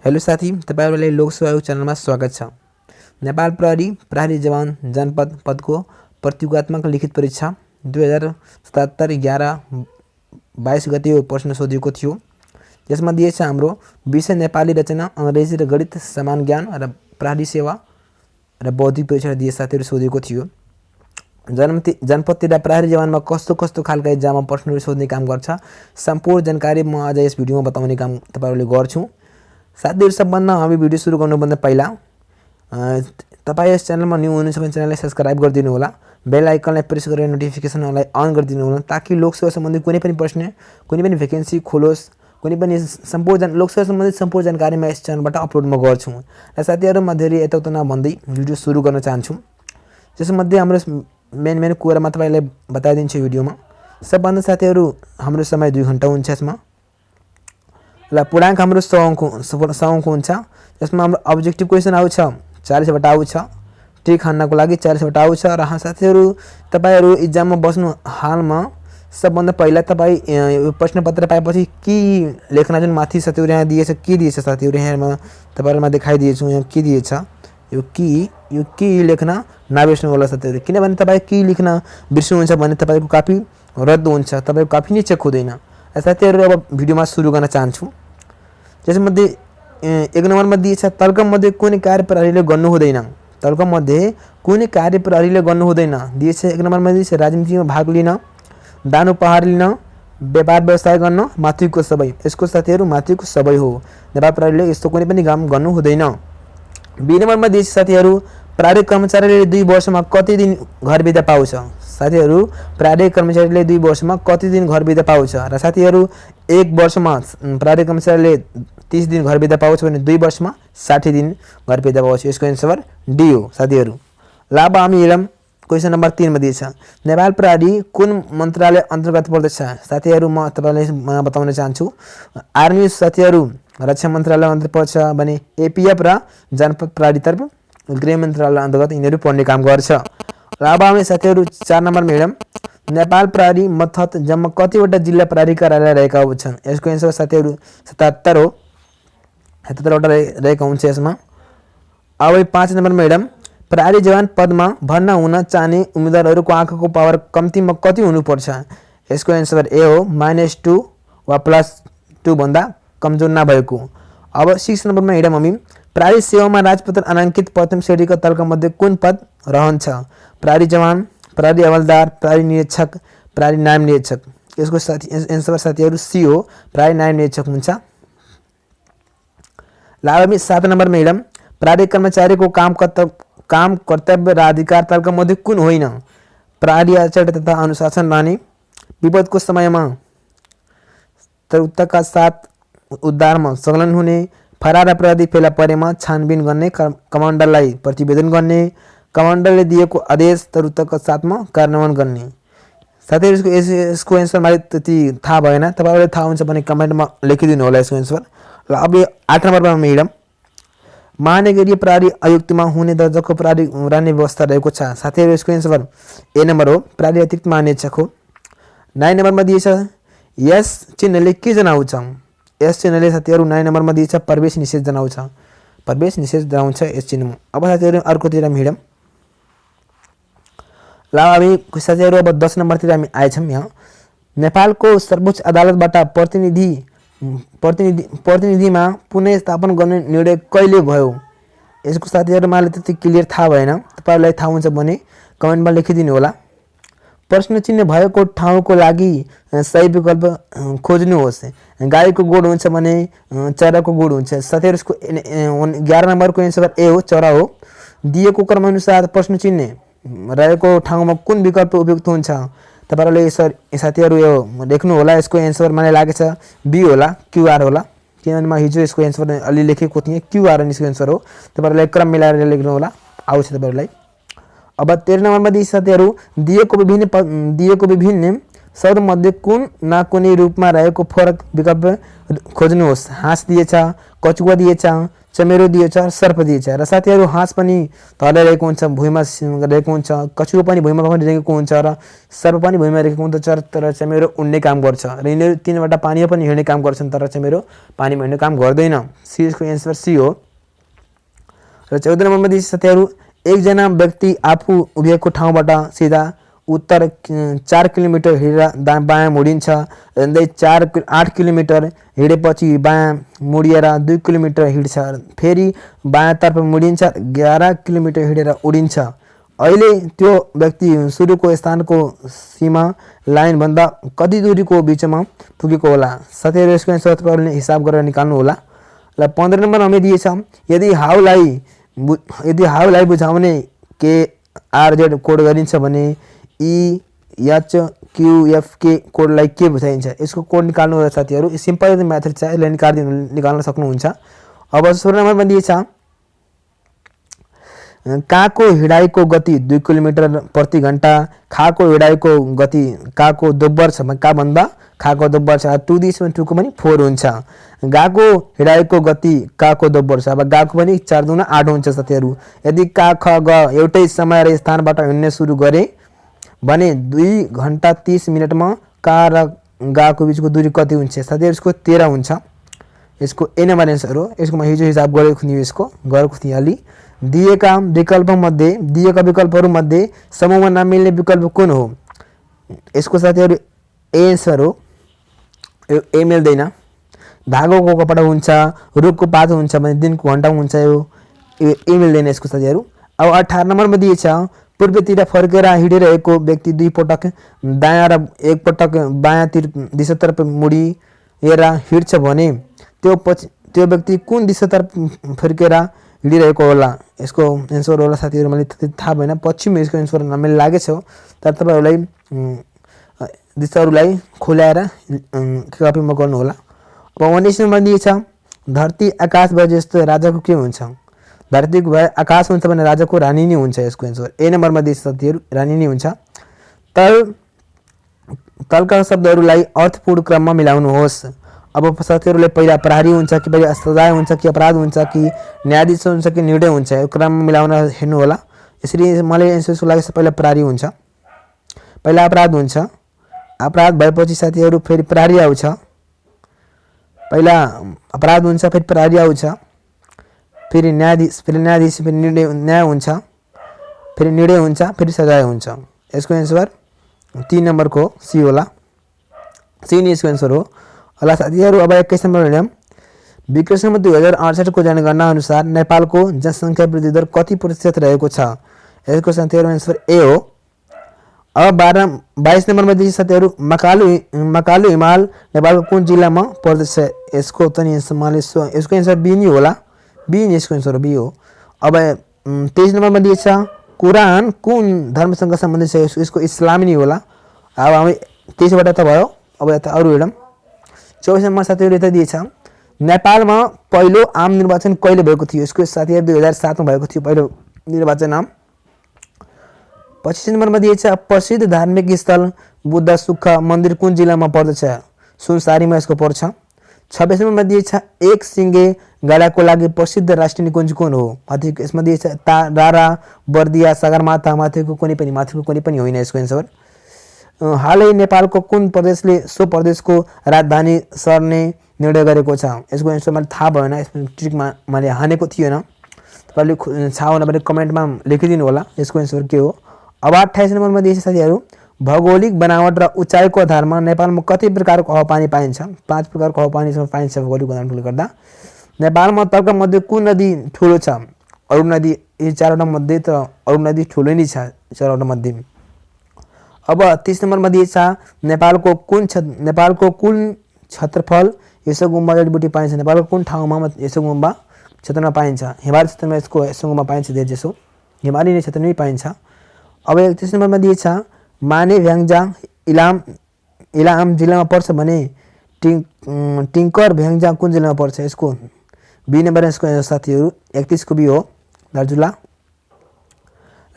Hello साथी, तपाईहरुलाई लोकसेवा आयोग च्यानलमा स्वागत छ। नेपाल प्रहरी जवान जनपद पदको प्रतियोगितात्मक लिखित परीक्षा 2077 11-22 गते यो प्रश्न सोधिएको थियो। यसमा दिएछ हाम्रो विषय नेपाली रचना, अंग्रेजी र गणित, सामान्य ज्ञान र प्रहरी सेवा र बौद्धिक परीक्षा दिए साथीहरु सोधेको थियो। जनपदतिर प्रहरी जवानमा कस्तो खालका एग्जाममा प्रश्नहरु सोध्ने काम गर्छ, सम्पूर्ण जानकारी म आज यस भिडियोमा बताउने काम तपाईहरुले गर्छु। साथीहरु, सबभन्दा हामी भिडियो सुरु गर्नुभन्दा पहिला तपाई यस च्यानलमा न्यू हुनुहुन्छ भने च्यानललाई सब्स्क्राइब गरिदिनु होला, बेल आइकनलाई प्रेस गरेर नोटिफिकेसनलाई अन गरिदिनु होला ताकि लोकसेवा सम्बन्धी कुनै पनि प्रश्न, कुनै पनि भ्याकेन्सी खोलोस्, कुनै पनि सम्पूर्ण लोकसेवा सम्बन्धी सम्पूर्ण जानकारी म यस च्यानलबाट अपलोड म गर्छु। र साथीहरु, म धेरै यताउता नभन्दै भिडियो सुरु गर्न चाहन्छु। त्यसमध्ये हाम्रो मेन कुरामा तपाईलाई बताइदिन्छु भिडियोमा। सबभन्दा साथीहरु, हाम्रो समय 2 घण्टा हुन्छ यसमा। ल पूर्णांक हाम्रो 100 अंक हुन्छ। यसमा हाम्रो अब्जेक्टिभ क्वेशन आउँछ 40 वटा आउँछ, ट्रिक हान्नको लागि 40 वटा आउँछ। र साथीहरु, तपाईहरु एक्जाममा बस्नु हालमा सबभन्दा पहिला तपाई यो प्रश्नपत्र पाएपछि के लेख्न जुन माथि साथीहरु यहाँ दिएछ, के दिएछ साथीहरु, यहाँ तपाईहरुलाई देखाइदिएछु यहाँ के दिएछ। यो के लेख्न नबिर्सनु होला साथीहरु, किनभने तपाई के लेख्न बिर्सनुहुन्छ भने तपाईको कपी रद्द हुन्छ, तपाईको कपी नै चेक हुँदैन। साथीहरु, अब भिडियोमा सुरु गर्न चाहन्छु। त्यसमध्ये 1 नम्बरमा दिएछ तर्कमध्ये कुनै कार्य प्रहरीले गर्नु हुँदैन। तर्कमध्ये कुनै कार्य प्रहरीले गर्नु हुँदैन दिएछ। 1 नम्बरमा दिएछ राजनीतिमा भाग लिन, दान उपहार लिन, व्यापार व्यवसाय गर्न, माथिको सबै। यसको साथीहरु माथिको सबै हो। नेपाल प्रहरीले यस्तो कुनै पनि काम गर्नु हुँदैन। बी नम्बरमा दिएछ साथीहरु प्रहरी कर्मचारीले 2 वर्षमा कति दिन घर बिदा पाउँछ। साथीहरु, प्रहरी कर्मचारीले 2 वर्षमा कति दिन घर बिदा पाउँछ। र साथीहरु, 1 वर्षमा प्रहरी कर्मचारीले 30 दिन घर बिदा पाउँछ भने 2 वर्षमा 60 दिन घर बिदा पाउँछ। यसको आन्सर डी हो साथीहरु। ल अब हामी हेरौं क्वेशन नम्बर 3 मा दिएछ नेपाल प्रहरी कुन मन्त्रालय अन्तर्गत पर्दछ। साथीहरु, म तपाईलाई बताउन चाहन्छु आर्मी साथीहरु रक्षा मन्त्रालय अन्तर्गत पर्छ भने एपीएफ र जनपद प्रहरी तर्फ गृह मन्त्रालय अन्तर्गत यिनीहरु पर्ने काम गर्छ। र अब हामी साथीहरु 4 नम्बरमा हेरौं नेपाल प्रहरी मार्फत जम्मा कतिवटा जिल्ला प्रहरी कार्यालय रहेका हुन्छन्। यसको आन्सर साथीहरु 77 हो। 77 वटा रहेका हुन्छ यसमा। अब 5 नम्बरमा हेरौं प्रहरी जवान पदमा भर्ना हुन चाहने उम्मेदवारहरूको आँखाको पावर कम्तीमा कति हुनुपर्छ। यसको आन्सर ए हो -2 वा +2 भन्दा कमजोर नभएको। अब 6 नम्बरमा हेरौं हामी प्रहरी सेवामा राजपत्र अनाङ्कित प्रथम श्रेणीका तर्कमध्ये कुन पद रहन्छ। प्रहरी जवान, प्रहरी हवलदार, प्रहरी निरीक्षक, प्रहरी नायब निरीक्षक। यसको आन्सर साथीहरु सी हो, प्रहरी नायब निरीक्षक हुन्छ। ल हामी 7 नम्बरमा हेरौं प्रहरी कर्मचारीको काम कर्तव्य र अधिकार तर्कमध्ये कुन होइन। प्रहरी आचरण तथा अनुशासन रहने, विपदको समयमा तुरन्तका साथ उद्धारमा संलग्न हुने, फरार अपराधी फेला परेमा छानबिन गर्ने, कमान्डरलाई प्रतिवेदन गर्ने, कमान्डरले दिएको आदेश तुरन्तका साथमा कार्यान्वयन गर्ने। साथीहरु, यसको आन्सर मलाई त्यति थाहा भएन, तपाईहरुलाई थाहा हुन्छ भने कमेन्टमा लेखिदिनु होला यसको आन्सर। ल अब 8 नम्बरमा हेरौं महानगरीय प्रहरी आयुक्तमा हुने दर्जाको प्रहरी रहने व्यवस्था रहेको छ। साथीहरु, यसको आन्सर ए नम्बर हो, प्रहरी अतिरिक्त महानिरीक्षक हो। 9 नम्बरमा दिएछ यस चिन्हले के जनाउँछ। यस चिन्हले साथीहरु 9 नम्बरमा दिएछ प्रवेश निषेध जनाउँछ। प्रवेश निषेध जनाउँछ यस चिन्हमा। अब साथीहरु अर्कोतिर हेरौं। ल हामी साथीहरु अब 10 नम्बरतिर हामी आएछौं। यहाँ नेपालको सर्वोच्च अदालतबाट प्रतिनिधिमा पुनः स्थापना गर्ने निर्णय कहिले भयो। यसको साथीहरु मलाई त्यति क्लियर थाहा भएन, तपाईहरुलाई थाहा हुन्छ भने कमेन्टमा लेखिदिनु होला। प्रश्न चिन्ह भएको ठाउँको लागि सही विकल्प खोज्नुहोस्। गाईको गोड हुन्छ भने चराको गोड हुन्छ। साथीहरु, यसको 11 नम्बरको आन्सर ए हो, चरा हो। दिएको क्रमअनुसार प्रश्न चिन्ह रहेको ठाउँमा कुन विकल्प उपयुक्त हुन्छ। तपाईहरुले साथीहरु यो लेख्नु होला। यसको आन्सर मलाई लागेछ बी होला, क्यूआर होला, किनभने म हिजो यसको आन्सर अलि लेखेको थिएँ। क्यूआर यसको आन्सर हो। तपाईहरुले क्रम मिलाएर लेख्नु होला, आउँछ तपाईहरुलाई। अब 13 नम्बरमा दिए साथीहरु दिएको विभिन्न शब्द मध्ये कुन न कुनै रूपमा रहेको फरक विकल्प खोज्नुहोस्। हाँस दिएछ, कचुवा दिएछ, चमेरो दिएको छ, सर्प दिएको छ। र साथीहरू हाँस पनि तल रहेको हुन्छ, भुइँमा रहेको हुन्छ, कछुवा पनि भुइँमा पनि रहेको हुन्छ र सर्प पनि भुइँमा रहेको हुन्छ। तर चमेरो उड्ने काम गर्छ र यिनीहरू तीनवटा पानीमा पनि हिँड्ने काम गर्छन्, तर चमेरो पानीमा हिँड्ने काम गर्दैन। सी यसको एन्सर सी हो। र 14 नम्बरमा दिएको छ साथीहरू एकजना व्यक्ति आफू उभिएको ठाउँबाट सिधा उत्तर 4 किलोमिटर हिँडेर बायाँ मुडिन्छ। झन्डै 8 किलोमिटर हिँडेपछि बायाँ मुडिएर 2 किलोमिटर हिँड्छ, फेरि बायाँतर्फ मुडिन्छ, 11 किलोमिटर हिँडेर उडिन्छ। अहिले त्यो व्यक्ति सुरुको स्थानको सीमा लाइनभन्दा कति दूरीको बिचमा पुगेको होला? साथीहरू यसको एन्सर तपाईँहरूले हिसाब गरेर निकाल्नु होला। ल 15 नम्बरमा हामी दिएछ यदि हाउलाई बुझाउने के आरजेड कोड गरिन्छ भने EHQFK कोडलाई के बुझाइन्छ? यसको कोड निकाल्नु होला साथीहरू। सिम्पल मेथड छ, यसलाई निकाल्न सक्नुहुन्छ। अब 16 नम्बरमा दिएछ काको हिँडाइको गति 2 किलोमिटर प्रति घण्टा। खाको हिँडाइको गति काको दोब्बर छ, का भन्दा खाको दोब्बर छ। 2 दिएछ भने 2 को पनि 4 हुन्छ। गाको हिँडाइको गति काको दोब्बर छ। अब गाको पनि 4 दूना 8 हुन्छ साथीहरू। यदि का ख ग एउटै समय र स्थानबाट हिँड्ने सुरु गरे भने 2 घण्टा 30 मिनटमा का र गाको बिचको दूरी कति हुन्छ? साथीहरू यसको 13 हुन्छ। यसको ए नम्बर एन्सर हो। यसको म हिजो हिसाब गरेको थिएँ अलि। दिएका विकल्पहरूमध्ये समूहमा नमिल्ने विकल्प कुन हो? यसको साथीहरू ए एन्सर हो। यो ए मिल्दैन। धागोको कपडा हुन्छ, रुखको पात हुन्छ भने दिनको घण्टा हुन्छ, यो ए मिल्दैन यसको साथीहरू। अब 18 नम्बरमा दिएछ पूर्वतिर फर्केर हिँडिरहेको व्यक्ति 2 पटक दायाँ र 1 पटक बायाँतिर दिशातर्फ मुडिएर हिँड्छ भने त्यो व्यक्ति कुन दिशातर्फ फर्केर हिँडिरहेको होला? यसको एन्सर होला साथीहरू मलाई थाहा भएन, पश्चिम यसको एन्सर मैले लागेछ। तर तपाईँहरूलाई दिशाहरूलाई खोल्याएर कपीमा गर्नु होला। अब 19 नम्बर दिएछ धरती आकाश भए जस्तो राजाको के हुन्छ? धरतीको भए आकाश हुन्छ भने राजाको रानी नै हुन्छ। यसको एन्सर ए नम्बरमा दिएछ साथीहरू, रानी नै हुन्छ। तलका शब्दहरूलाई अर्थपूर्ण क्रममा मिलाउनुहोस्। अब साथीहरूले पहिला प्रहरी हुन्छ कि पहिला सजाय हुन्छ कि अपराध हुन्छ कि न्यायाधीश हुन्छ कि निर्णय हुन्छ, यो क्रममा मिलाउन हेर्नु होला। यसरी मलाई एन्सर लागेको पहिला प्रहरी हुन्छ, पहिला अपराध हुन्छ, अपराध भएपछि साथीहरू फेरि प्रहरी आउँछ, पहिला अपराध हुन्छ फेरि प्रहरी आउँछ, फेरि न्यायाधीश, फेरि न्याय हुन्छ, फेरि निर्णय हुन्छ, फेरि सजाय हुन्छ। यसको एन्सर 3 नम्बरको सी होला। सी नै यसको एन्सर हो। होला साथीहरू अब 21 नम्बर हेरौँ। विक्रम 2068 को जनगणना अनुसार नेपालको जनसङ्ख्या वृद्धि दर कति प्रतिशत रहेको छ? यसको साथीहरू एन्सर ए हो। अब 22 नम्बरमा दिएछ साथीहरू मकालु हिमाल नेपालको कुन जिल्लामा पर्दछ? यसको यसको एन्सर बी नै होला। बी नै यसको एन्सर बी हो। अब 23 नम्बरमा दिएछ कुरान कुन धर्मसँग सम्बन्धित छ? यसको इस्लामी नै होला। अब हामी 23बाट त भयो। अब यता अरू हेरौँ। 24 नम्बर साथीहरू यता दिएछ नेपालमा पहिलो आम निर्वाचन कहिले भएको थियो? यसको साथीहरू 2007 मा भएको थियो पहिलो निर्वाचन आम। 25 नम्बरमा दिएछ प्रसिद्ध धार्मिक स्थल बुद्ध सुख मन्दिर कुन जिल्लामा पर्दछ? सुनसारीमा यसको पर्छ। 26 नम्बरमा दिएछ एक सिङ्गे गाडाको लागि प्रसिद्ध राष्ट्रिय निकुञ्ज कुन हो? माथिको यसमा दिएछ रारा, बर्दिया, सगरमाथा, माथिको कुनै पनि होइन यसको एन्सर। हालै नेपालको कुन प्रदेशले सो प्रदेशको राजधानी सर्ने निर्णय गरेको छ? यसको एन्सर मलाई थाहा भएन, यसमा ट्रिकमा मैले हानेको थिएन। तपाईँले थाहा हुन भने कमेन्टमा लेखिदिनु होला यसको एन्सर के हो। अब 28 नम्बरमा दिएछ साथीहरू भौगोलिक बनावट र उचाइको आधारमा नेपालमा कति प्रकारको हावापानी पाइन्छ? 5 प्रकारको हावापानी पाइन्छ भौगोलिक बनावटले गर्दा। नेपालमा तलका मध्ये कुन नदी ठुलो छ? अरुण नदी। यी 4वटा मध्ये त अरुण नदी ठुलो नै छ 4वटा मध्ये। अब 30 नम्बरमा दिएछ नेपालको कुन क्षेत्रफल यसो गुम्बा जडीबुटी पाइन्छ? नेपालको कुन ठाउँमा यसो गुम्बा क्षेत्रमा पाइन्छ? हिमाली क्षेत्रमा यसो गुम्बा पाइन्छ धेरै जसो, हिमाली नै क्षेत्रमा पाइन्छ। अब 31 नम्बरमा दिएछ माने भ्याङ्जा इलाम जिल्लामा पर्छ भने टिङ्कर भ्याङ्जा कुन जिल्लामा पर्छ? यसको बी नम्बर यसको साथीहरू 31 को बी हो, दार्जुला।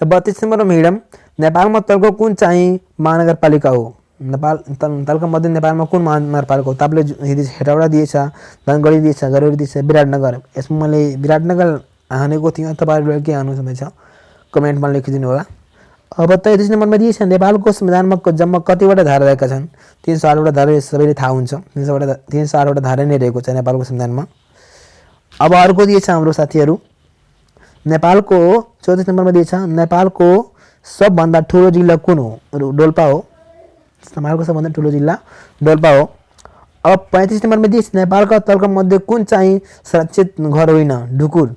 र 32 नम्बरमा हेरौँ नेपालमा तलको कुन चाहिँ महानगरपालिका हो? नेपाल तालुका मध्ये नेपालमा कुन महानगरपालिका हो? तपाईँले हेटौडा दिएछ, धनगढी दिएछ, गरौली दिएछ, विराटनगर। यसमा मैले विराटनगर हानेको थिएँ, तपाईँहरूले के हाल्नुहुन्छ कमेन्टमा लेखिदिनु होला। अब 33 नम्बरमा दिएछ नेपालको संविधानमा जम्मा कतिवटा धारा रहेका छन्? 308वटा धारा सबैले थाहा हुन्छ। 308वटा धारा नै रहेको छ नेपालको संविधानमा। अब अर्को दिएछ हाम्रो साथीहरू नेपालको 34 नम्बरमा दिएछ नेपालको सबभन्दा ठुलो जिल्ला कुन हो? डोल्पा हो। नेपालको सबभन्दा ठुलो जिल्ला डोल्पा हो। अब 35 नम्बरमा दिएछ नेपालका तर्क मध्ये कुन चाहिँ सुरक्षित घर होइन? ढुकुर।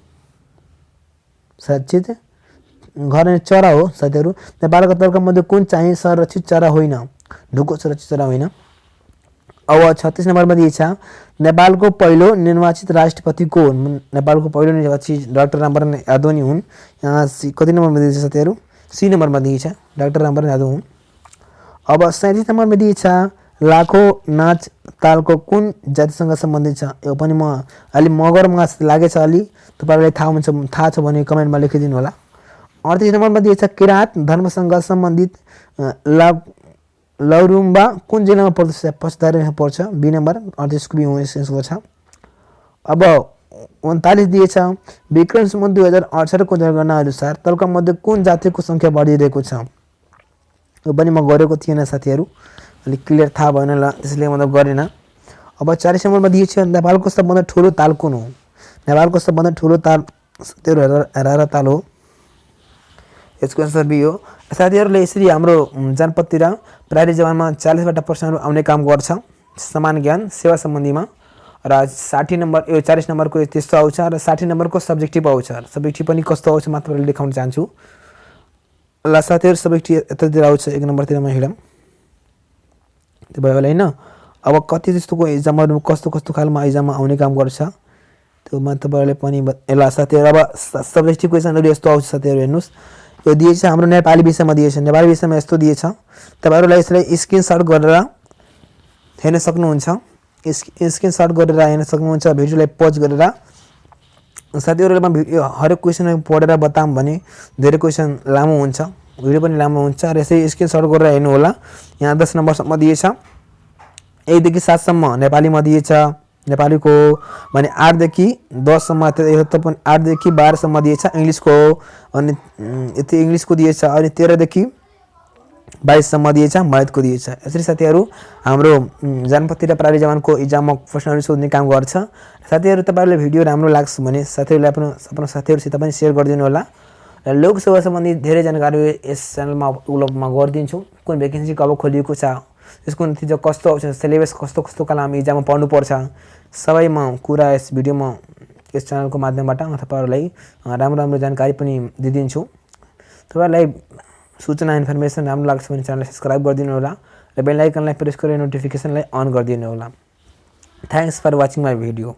सुरक्षित घर चरा हो साथीहरू। नेपालका तर्क मध्ये कुन चाहिँ संरक्षित चरा होइन? ढुकुर सुरक्षित चरा होइन। अब 36 नम्बरमा दिएछ नेपालको पहिलो निर्वाचित राष्ट्रपति को हुन्? नेपालको पहिलो निर्वाचित डाक्टर रामवरण यादव नै हुन्। यहाँ कति नम्बरमा दिएछ साथीहरू? सी नम्बरमा दिएछ डाक्टर रामवरण यादव हुन्। अब 37 नम्बरमा दिएछ लाखो नाच तालको कुन जातिसँग सम्बन्धित छ? यो पनि म अलि मगरमा लागेछ, अलि तपाईँहरूलाई थाहा छ भने कमेन्टमा लेखिदिनु होला। 38 नम्बरमा दिएछ किराँत धर्मसँग सम्बन्धित लौरुम्बा कुन जिल्लामा पर्दछ? पछिधारमा पर्छ। बी नम्बर 38 को बी छ। अब 39 दिएछ विक्रम सम्वत 2018 को जनगणना अनुसार तल्का मध्ये कुन जातिको सङ्ख्या बढिरहेको छ? यो पनि म गरेको थिएन साथीहरू, अलिक क्लियर थाहा भएन ल, त्यसले मतलब गरेन। अब 40 नम्बरमा दिएछ नेपालको सबभन्दा ठुलो ताल कुन हो? नेपालको सबभन्दा ठुलो ताल रारा ताल हो। यसको आन्सर बी हो। साथीहरूले यसरी हाम्रो जनपदतिर प्राइभेट जवानमा 40वटा प्रश्नहरू आउने काम गर्छ समान ज्ञान सेवा सम्बन्धीमा, र 40 नम्बरको त्यस्तो आउँछ, र 60 नम्बरको सब्जेक्टिभ आउँछ। सब्जेक्टिभ पनि कस्तो आउँछ म तपाईँलाई देखाउन चाहन्छु। ल साथीहरू सब्जेक्टिभ यतातिर आउँछ 1 नम्बरतिरमा हेरौँ, त्यो भयो होला होइन। अब कति जस्तोको इक्जामहरू कस्तो खालमा इक्जाममा आउने काम गर्छ त्यो म तपाईँहरूले पनि ल साथीहरू। अब सब्जेक्टिभ क्वेसनहरू यस्तो आउँछ साथीहरू, हेर्नुहोस् यो दिएछ हाम्रो नेपाली विषयमा दिएछ। नेपाली विषयमा यस्तो दिएछ, तपाईँहरूलाई यसलाई स्क्रिनसट गरेर हेर्न सक्नुहुन्छ। स्क्रिनसट गरेर हेर्न सक्नुहुन्छ, भिडियोलाई पज गरेर। साथीहरूलाई म हरेक क्वेसन पढेर बताऊँ भने धेरै क्वेसन लामो हुन्छ, भिडियो पनि लामो हुन्छ, र यसरी स्क्रिनसट गरेर हेर्नु होला। यहाँ 10 नम्बरसम्म दिएछ, 1 देखि 7 सम्म नेपालीमा दिएछ। नेपालीको भने 8 देखि 10 सम्म, यो त पनि 8 देखि 12 सम्म दिएछ इङ्ग्लिसको, अनि यति इङ्ग्लिसको दिएछ, अनि 13 देखि 22 सम्म दिएछ मैथको दिएछ। यसरी साथीहरू हाम्रो जनपदतिर प्राइभेट जवानको इक्जाममा प्रश्नहरू सोध्ने काम गर्छ। साथीहरू तपाईँहरूले भिडियो राम्रो लाग्छ भने साथीहरूलाई आफ्नो साथीहरूसित पनि सेयर गरिदिनु होला, र लोकसेवा सम्बन्धी धेरै जानकारी यस च्यानलमा उपलब्धमा गरिदिन्छु। कुन भ्याकेन्सी कब खोलिएको छ, त्यसको नतिजा कस्तो आउँछ, सिलेबस कस्तो कालमा इक्जाममा पढ्नुपर्छ, सबै म कुरा यस भिडियोमा यस च्यानलको माध्यमबाट तपाईँहरूलाई राम्रो जानकारी पनि दिइदिन्छु। तपाईँहरूलाई सूचना इन्फर्मेसन राम्रो लाग्छ भने च्यानललाई सब्सक्राइब गरिदिनु होला, र बेल आइकनलाई प्रेस गरेर नोटिफिकेसनलाई अन गरिदिनु होला। Thanks for watching my video.